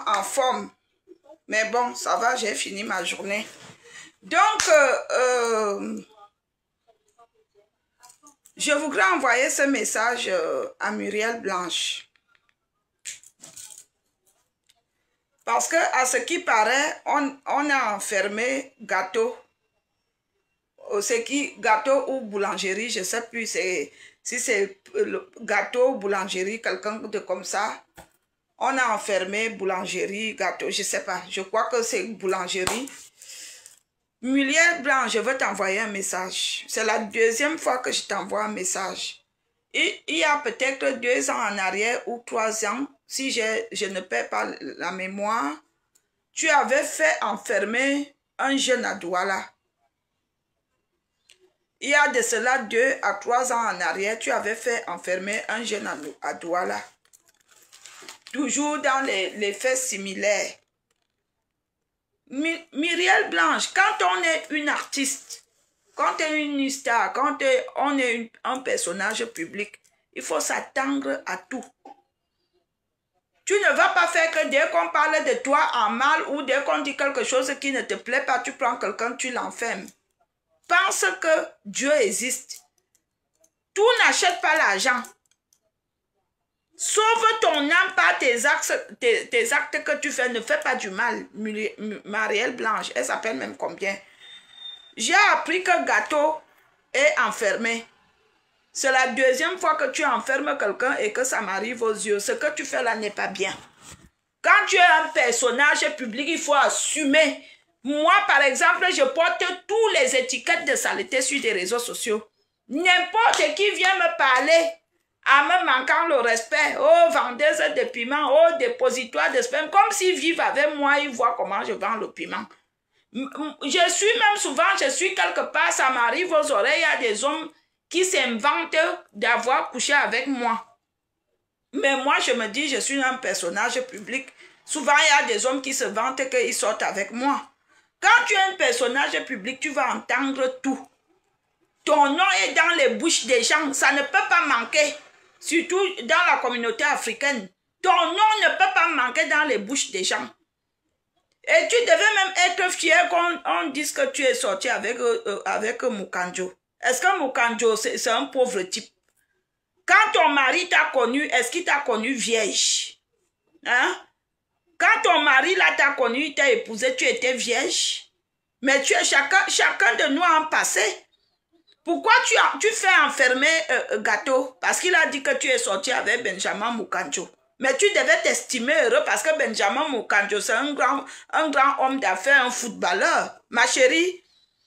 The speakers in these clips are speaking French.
en forme. Mais bon, ça va, j'ai fini ma journée. Donc, je voudrais envoyer ce message à Muriel Blanche. Parce que, à ce qui paraît, on a enfermé Gâteau. C'est qui, Gâteau ou boulangerie, je ne sais plus si c'est Gâteau ou boulangerie, quelqu'un de comme ça. On a enfermé boulangerie, Gâteau, je ne sais pas. Je crois que c'est boulangerie. Muriel Blanche, je veux t'envoyer un message. C'est la deuxième fois que je t'envoie un message. Il y a peut-être 2 ans en arrière ou 3 ans, si je ne perds pas la mémoire, tu avais fait enfermer un jeune à Douala. Il y a de cela 2 à 3 ans en arrière, tu avais fait enfermer un jeune à Douala. Toujours dans les faits similaires. Muriel Blanche, quand on est une artiste, quand on est une star, quand on est un personnage public, il faut s'attendre à tout. Tu ne vas pas faire que dès qu'on parle de toi en mal ou dès qu'on dit quelque chose qui ne te plaît pas, tu prends quelqu'un, tu l'enfermes. Pense que Dieu existe. Tout n'achète pas l'argent. Sauve ton âme par tes actes que tu fais. Ne fais pas du mal. Muriel Blanche, elle s'appelle même combien? J'ai appris que Gâteau est enfermé. C'est la deuxième fois que tu enfermes quelqu'un et que ça m'arrive aux yeux. Ce que tu fais là n'est pas bien. Quand tu es un personnage public, il faut assumer. Moi, par exemple, je porte tous les étiquettes de saleté sur des réseaux sociaux. N'importe qui vient me parler en me manquant le respect, oh vendeuse de piment, oh dépositoire de sperme, comme s'ils vivent avec moi, ils voient comment je vends le piment. Je suis même souvent, je suis quelque part, ça m'arrive aux oreilles, il y a des hommes qui s'inventent d'avoir couché avec moi. Mais moi, je me dis, je suis un personnage public. Souvent, il y a des hommes qui se vantent qu'ils sortent avec moi. Quand tu es un personnage public, tu vas entendre tout. Ton nom est dans les bouches des gens, ça ne peut pas manquer. Surtout dans la communauté africaine. Ton nom ne peut pas manquer dans les bouches des gens. Et tu devais même être fier qu'on dise que tu es sorti avec Mukanjo. Est-ce que Mukanjo, c'est un pauvre type? Quand ton mari t'a connu, est-ce qu'il t'a connu vierge? Hein? Quand ton mari là t'a connu, il t'a épousé, tu étais vierge. Mais tu es chacun de nous a un passé. Pourquoi tu fais enfermer Gâteau? Parce qu'il a dit que tu es sorti avec Benjamin Mukanjo. Mais tu devais t'estimer heureux parce que Benjamin Mukanjo, c'est un grand homme d'affaires, un footballeur. Ma chérie,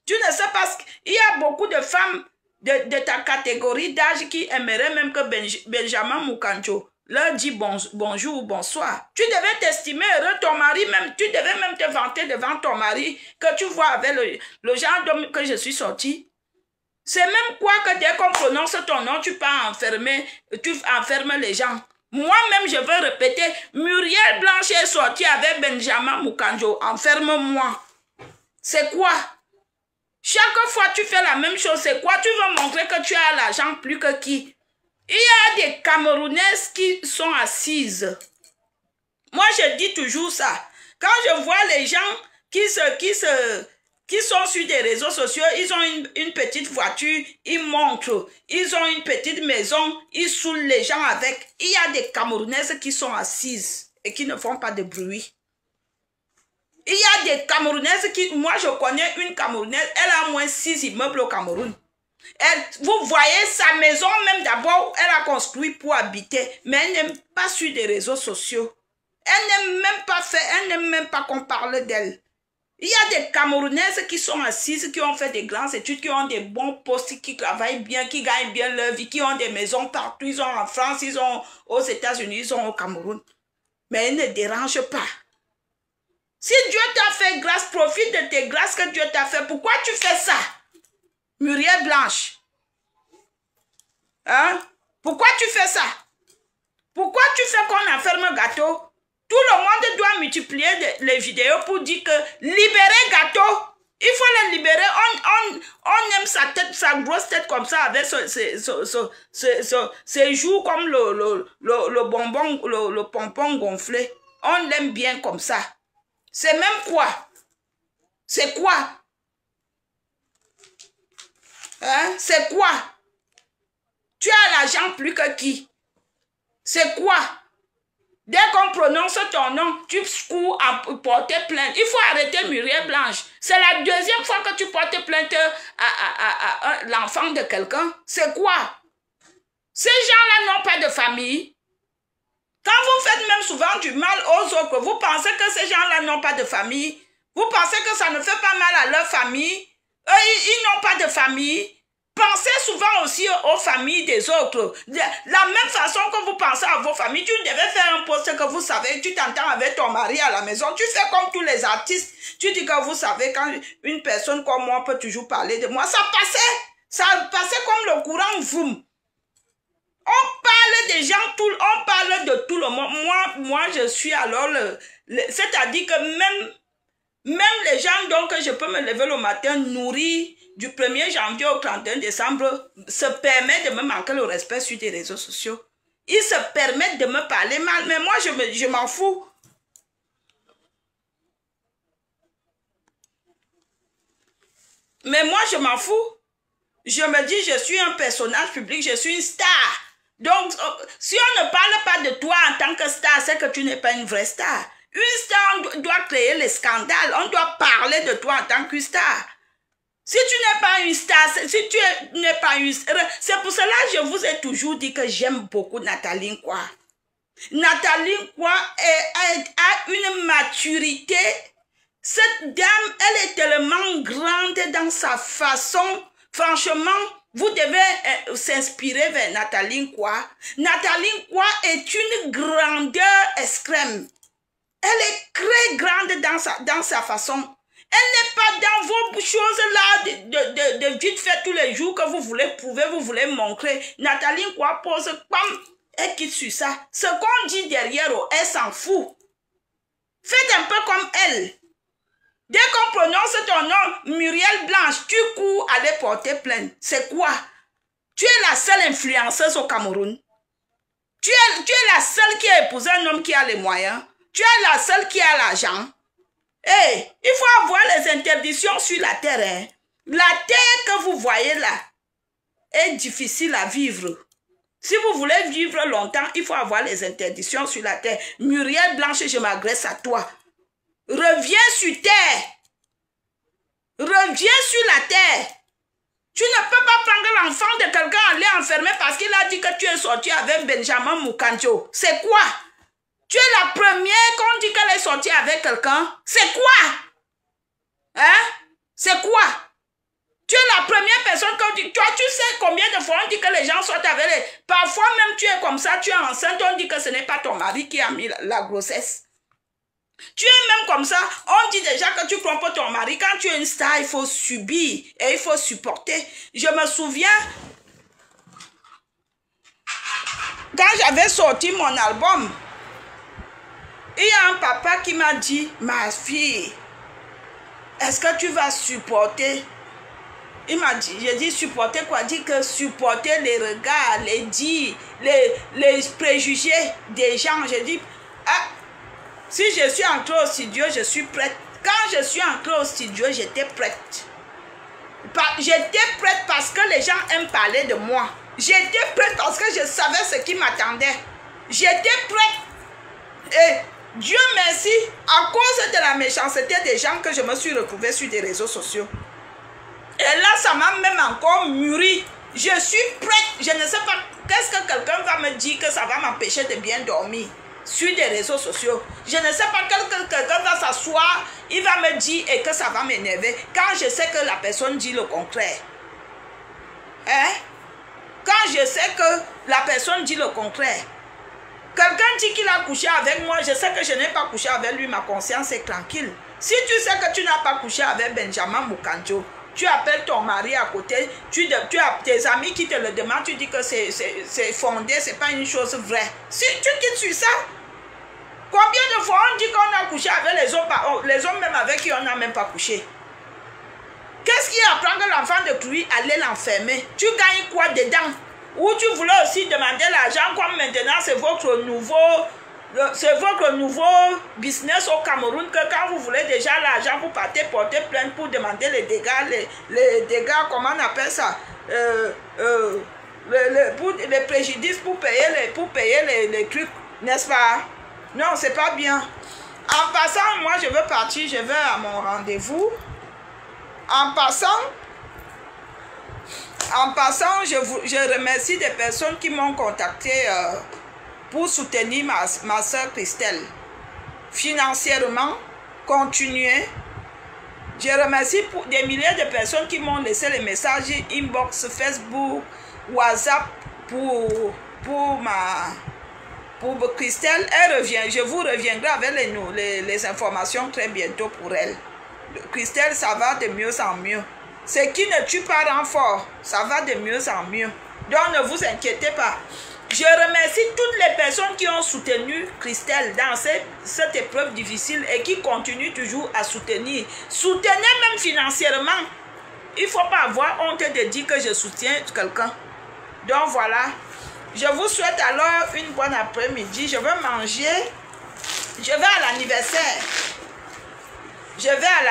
tu ne sais pas, il y a beaucoup de femmes de ta catégorie d'âge qui aimeraient même que Benjamin Mukanjo leur dit bonjour ou bonsoir. Tu devais t'estimer heureux, ton mari même, tu devais même te vanter devant ton mari que tu vois avec le genre d'homme que je suis sorti. C'est même quoi que dès qu'on prononce ton nom, tu enfermes les gens. Moi-même, je veux répéter, Muriel Blanche est sortie avec Benjamin Mukanjo. Enferme-moi. C'est quoi? Chaque fois, tu fais la même chose. C'est quoi? Tu veux montrer que tu as l'argent plus que qui? Il y a des Camerounaises qui sont assises. Moi, je dis toujours ça. Quand je vois les gens qui sont sur des réseaux sociaux, ils ont une petite voiture, ils montrent, ils ont une petite maison, ils saoulent les gens avec. Il y a des Camerounaises qui sont assises et qui ne font pas de bruit. Il y a des Camerounaises moi je connais une Camerounaise, elle a au moins 6 immeubles au Cameroun. Vous voyez sa maison même d'abord, elle a construit pour habiter, mais elle n'aime pas sur des réseaux sociaux. Elle n'aime même pas qu'on parle d'elle. Il y a des Camerounaises qui sont assises, qui ont fait des grandes études, qui ont des bons postes, qui travaillent bien, qui gagnent bien leur vie, qui ont des maisons partout. Ils sont en France, ils sont aux États-Unis, ils sont au Cameroun. Mais elles ne dérangent pas. Si Dieu t'a fait grâce, profite de tes grâces que Dieu t'a fait. Pourquoi tu fais ça? Muriel Blanche. Hein? Pourquoi tu fais ça? Pourquoi tu fais qu'on enferme Gâteau? Tout le monde doit multiplier les vidéos pour dire que libérer Gâteau, il faut le libérer. On aime sa tête, sa grosse tête comme ça, avec ses joues comme le bonbon, le pompon gonflé. On l'aime bien comme ça. C'est même quoi? C'est quoi? Hein? C'est quoi? Tu as l'argent plus que qui? C'est quoi? Dès qu'on prononce ton nom, tu cours à porter plainte. Il faut arrêter Muriel Blanche. C'est la deuxième fois que tu portes plainte à l'enfant de quelqu'un. C'est quoi? Ces gens-là n'ont pas de famille. Quand vous faites même souvent du mal aux autres, vous pensez que ces gens-là n'ont pas de famille. Vous pensez que ça ne fait pas mal à leur famille. Eux, ils n'ont pas de famille. Pensez souvent aussi aux familles des autres. De la même façon que vous pensez à vos familles, tu devais faire un poste que vous savez, tu t'entends avec ton mari à la maison, tu fais comme tous les artistes. Tu dis que vous savez, quand une personne comme moi peut toujours parler de moi, ça passait comme le courant vroom. On parle des gens, on parle de tout le monde. Moi je suis alors c'est-à-dire que même les gens donc je peux me lever le matin nourris du 1er janvier au 31 décembre se permettent de me manquer le respect sur des réseaux sociaux. Ils se permettent de me parler mal, mais moi je m'en fous. Mais moi je m'en fous. Je me dis je suis un personnage public, je suis une star. Donc si on ne parle pas de toi en tant que star, c'est que tu n'es pas une vraie star. Une star, on doit créer les scandales, on doit parler de toi en tant que star. Si tu n'es pas une star, si tu n'es pas une... C'est pour cela que je vous ai toujours dit que j'aime beaucoup Nathalie Nkwa. Nathalie Nkwa a une maturité. Cette dame, elle est tellement grande dans sa façon. Franchement, vous devez s'inspirer vers Nathalie Nkwa. Nathalie Nkwa est une grandeur extrême. Elle est très grande dans sa façon. Elle n'est pas dans vos choses-là de vite fait tous les jours que vous voulez prouver, vous voulez montrer. Nathalie Nkwa pose, bam, elle quitte sur ça. Ce qu'on dit derrière, elle s'en fout. Faites un peu comme elle. Dès qu'on prononce ton nom, Muriel Blanche, tu cours aller porter plainte. C'est quoi? Tu es la seule influenceuse au Cameroun. Tu es la seule qui a épousé un homme qui a les moyens. Tu es la seule qui a l'argent. Hey, il faut avoir les interdictions sur la terre. Hein. La terre que vous voyez là est difficile à vivre. Si vous voulez vivre longtemps, il faut avoir les interdictions sur la terre. Muriel Blanche, je m'adresse à toi. Reviens sur terre. Reviens sur la terre. Tu ne peux pas prendre l'enfant de quelqu'un et aller enfermer parce qu'il a dit que tu es sorti avec Benjamin Mukanjo. C'est quoi? Tu es la première qu'on dit qu'elle est sortie avec quelqu'un. C'est quoi? Hein? C'est quoi? Tu es la première personne qu'on dit... Toi, tu sais combien de fois on dit que les gens sortent avec les... Parfois même tu es comme ça, tu es enceinte, on dit que ce n'est pas ton mari qui a mis la grossesse. Tu es même comme ça, on dit déjà que tu trompes ton mari. Quand tu es une star, il faut subir et il faut supporter. Je me souviens... Quand j'avais sorti mon album... Il y a un papa qui m'a dit, ma fille, est-ce que tu vas supporter? Il m'a dit, j'ai dit supporter quoi? Dit que supporter les regards, les dits, les préjugés des gens. J'ai dit, ah, si je suis entrée au studio, je suis prête. Quand je suis entrée au studio, j'étais prête. J'étais prête parce que les gens aiment parler de moi. J'étais prête parce que je savais ce qui m'attendait. J'étais prête. Et Dieu merci, à cause de la méchanceté des gens que je me suis retrouvée sur des réseaux sociaux. Et là, ça m'a même encore mûri. Je suis prête. Je ne sais pas, qu'est-ce que quelqu'un va me dire que ça va m'empêcher de bien dormir sur des réseaux sociaux. Je ne sais pas, quelqu'un va s'asseoir, il va me dire et que ça va m'énerver. Quand je sais que la personne dit le contraire. Hein? Quand je sais que la personne dit le contraire. Quelqu'un dit qu'il a couché avec moi, je sais que je n'ai pas couché avec lui, ma conscience est tranquille. Si tu sais que tu n'as pas couché avec Benjamin Mukanjo, tu appelles ton mari à côté, tu as tes amis qui te le demandent, tu dis que c'est fondé, c'est pas une chose vraie. Si tu quittes sur ça, combien de fois on dit qu'on a couché avec les hommes même avec qui on n'a même pas couché? Qu'est-ce qui a à prendre l'enfant de Clouy, aller l'enfermer? Tu gagnes quoi dedans? Ou tu voulais aussi demander l'argent comme maintenant c'est votre C'est votre nouveau business au Cameroun que quand vous voulez déjà l'argent, vous partez porter plainte pour demander les dégâts, les dégâts, comment on appelle ça, les préjudices pour payer les trucs, n'est-ce pas? Non, c'est pas bien. En passant, moi je veux partir, je vais à mon rendez-vous. En passant, je remercie des personnes qui m'ont contacté pour soutenir ma soeur Christelle. Financièrement, continuer. Je remercie pour des milliers de personnes qui m'ont laissé les messages inbox, Facebook, WhatsApp pour Christelle. Elle revient. Je vous reviendrai avec les informations très bientôt pour elle. Christelle, ça va de mieux en mieux. Ce qui ne tue pas rend fort. Ça va de mieux en mieux. Donc ne vous inquiétez pas. Je remercie toutes les personnes qui ont soutenu Christelle dans cette épreuve difficile et qui continuent toujours à soutenir. Soutenez même financièrement. Il ne faut pas avoir honte de dire que je soutiens quelqu'un. Donc voilà. Je vous souhaite alors une bonne après-midi. Je vais manger. Je vais à l'anniversaire. Je vais à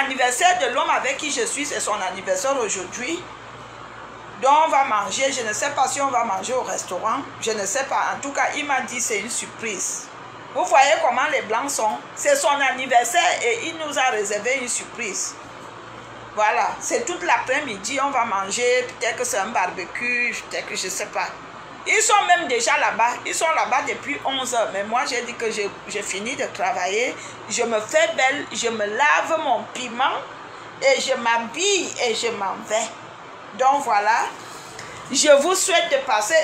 l'anniversaire de l'homme avec qui je suis. C'est son anniversaire aujourd'hui. Donc on va manger. Je ne sais pas si on va manger au restaurant. Je ne sais pas. En tout cas, il m'a dit c'est une surprise. Vous voyez comment les blancs sont. C'est son anniversaire et il nous a réservé une surprise. Voilà. C'est toute l'après-midi. On va manger. Peut-être que c'est un barbecue. Peut-être que je ne sais pas. Ils sont même déjà là-bas. Ils sont là-bas depuis 11 h. Mais moi, j'ai dit que j'ai fini de travailler. Je me fais belle. Je me lave mon piment. Et je m'habille et je m'en vais. Donc voilà. Je vous souhaite de passer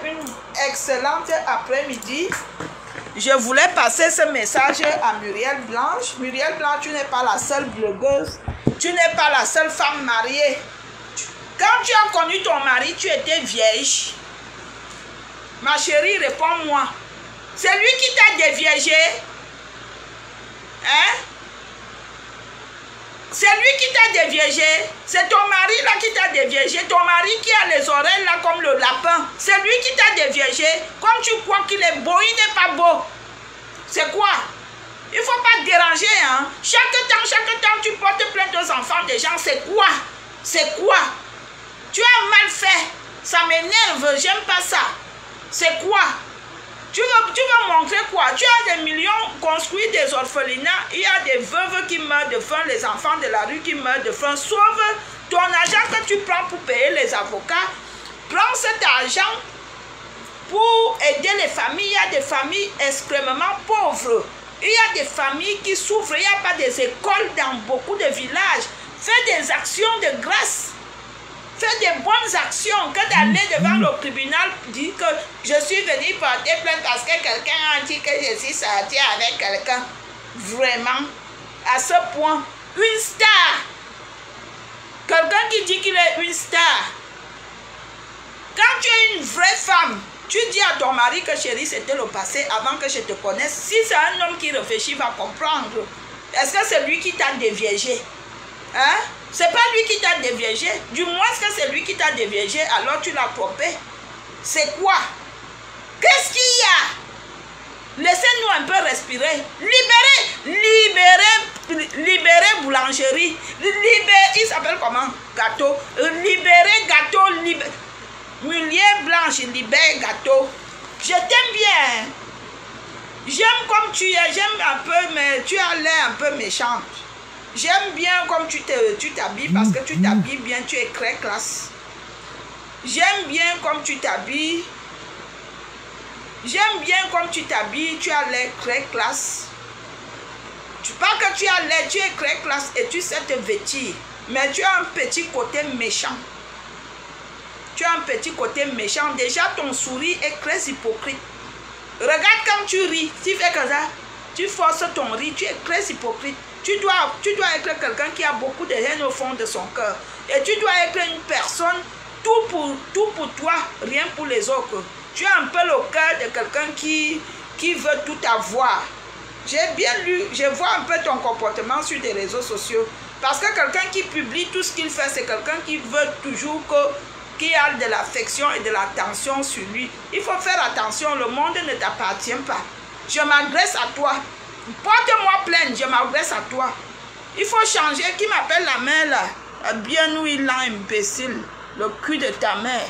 une excellente après-midi. Je voulais passer ce message à Muriel Blanche. Muriel Blanche, tu n'es pas la seule blogueuse. Tu n'es pas la seule femme mariée. Quand tu as connu ton mari, tu étais vierge. Ma chérie, réponds-moi. C'est lui qui t'a déviégé. Hein? C'est lui qui t'a déviégé. C'est ton mari là qui t'a déviégé. Ton mari qui a les oreilles là comme le lapin. C'est lui qui t'a déviégé. Comme tu crois qu'il est beau, il n'est pas beau. C'est quoi? Il ne faut pas te déranger. Hein? Chaque temps, tu portes plainte aux enfants des gens. C'est quoi? C'est quoi? Tu as mal fait. Ça m'énerve. J'aime pas ça. C'est quoi? Tu veux montrer quoi? Tu as des millions construits des orphelinats. Il y a des veuves qui meurent de faim, les enfants de la rue qui meurent de faim. Sauve ton argent que tu prends pour payer les avocats. Prends cet argent pour aider les familles. Il y a des familles extrêmement pauvres. Il y a des familles qui souffrent. Il n'y a pas des écoles dans beaucoup de villages. Fais des actions de grâce. Fais des bonnes actions que d'aller devant le tribunal dire que je suis venu porter plainte parce que quelqu'un a dit que je suis sorti avec quelqu'un. Vraiment, à ce point, une star. Quelqu'un qui dit qu'il est une star. Quand tu es une vraie femme, tu dis à ton mari que chérie, c'était le passé avant que je te connaisse. Si c'est un homme qui réfléchit, va comprendre. Est-ce que c'est lui qui t'a déviégé? Hein? C'est pas lui qui t'a déviégé. Du moins que c'est lui qui t'a déviégé, alors tu l'as trompé. C'est quoi? Qu'est-ce qu'il y a? Laissez-nous un peu respirer. Libérez boulangerie. Il s'appelle comment? Gâteau. Libérez gâteau. Muriel Blanche, libère gâteau. Je t'aime bien. J'aime comme tu es. J'aime un peu, mais tu as l'air un peu méchante. J'aime bien comme tu t'habilles parce que tu t'habilles bien, tu es très classe. J'aime bien comme tu t'habilles. J'aime bien comme tu t'habilles, tu as l'air très classe. Pas que tu as l'air, tu es très classe et tu sais te vêtir. Mais tu as un petit côté méchant. Tu as un petit côté méchant. Déjà, ton sourire est très hypocrite. Regarde quand tu ris, tu fais comme ça. Tu forces ton rire, tu es très hypocrite. Tu dois être quelqu'un qui a beaucoup de haine au fond de son cœur. Et tu dois être une personne, tout pour toi, rien pour les autres. Tu as un peu le cœur de quelqu'un qui veut tout avoir. J'ai bien lu, je vois un peu ton comportement sur les réseaux sociaux. Parce que quelqu'un qui publie tout ce qu'il fait, c'est quelqu'un qui veut toujours que qui a de l'affection et de l'attention sur lui. Il faut faire attention, le monde ne t'appartient pas. Je m'adresse à toi. Porte-moi plainte, je m'adresse à toi. Il faut changer. Qui m'appelle la mère là? Bien où il a imbécile. Le cul de ta mère.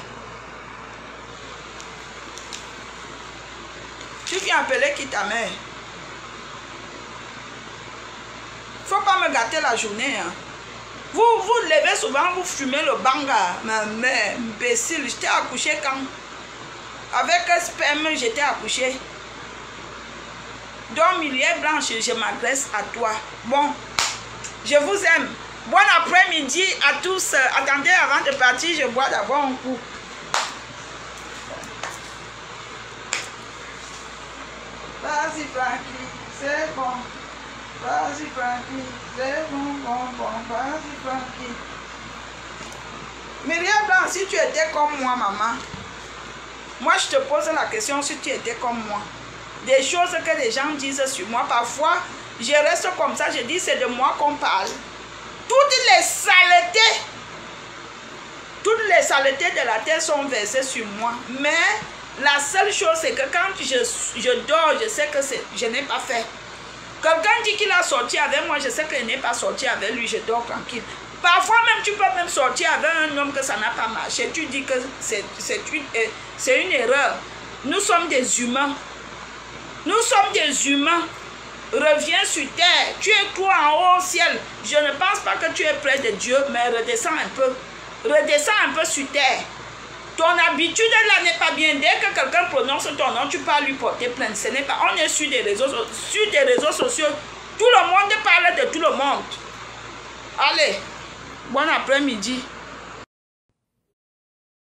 Tu viens appeler qui ta mère? Faut pas me gâter la journée. Hein. Vous levez souvent, vous fumez le banga. Ma mère, imbécile, j'étais accouché quand? Avec un sperme, j'étais accouché. Donc, Milieu Blanche, je m'adresse à toi. Bon, je vous aime. Bon après-midi à tous. Attendez, avant de partir, je bois d'abord un coup. Vas-y, Frankie, c'est bon. Vas-y, Frankie, c'est bon, vas-y, Frankie. Myriam Blanc, si tu étais comme moi, maman, moi, je te pose la question si tu étais comme moi. Des choses que les gens disent sur moi, parfois, je reste comme ça, je dis c'est de moi qu'on parle. Toutes les saletés de la terre sont versées sur moi. Mais la seule chose, c'est que quand je dors, je sais que je n'ai pas fait. Quelqu'un dit qu'il a sorti avec moi, je sais que je n'ai pas sorti avec lui, je dors tranquille. Parfois même, tu peux même sortir avec un homme que ça n'a pas marché. Tu dis que c'est une erreur. Nous sommes des humains. Nous sommes des humains. Reviens sur terre. Tu es toi en haut au ciel. Je ne pense pas que tu es près de Dieu, mais redescends un peu. Redescends un peu sur terre. Ton habitude là n'est pas bien. Dès que quelqu'un prononce ton nom, tu peux lui porter plainte. Ce n'est pas. On est sur des réseaux sociaux. Tout le monde parle de tout le monde. Allez, bon après-midi.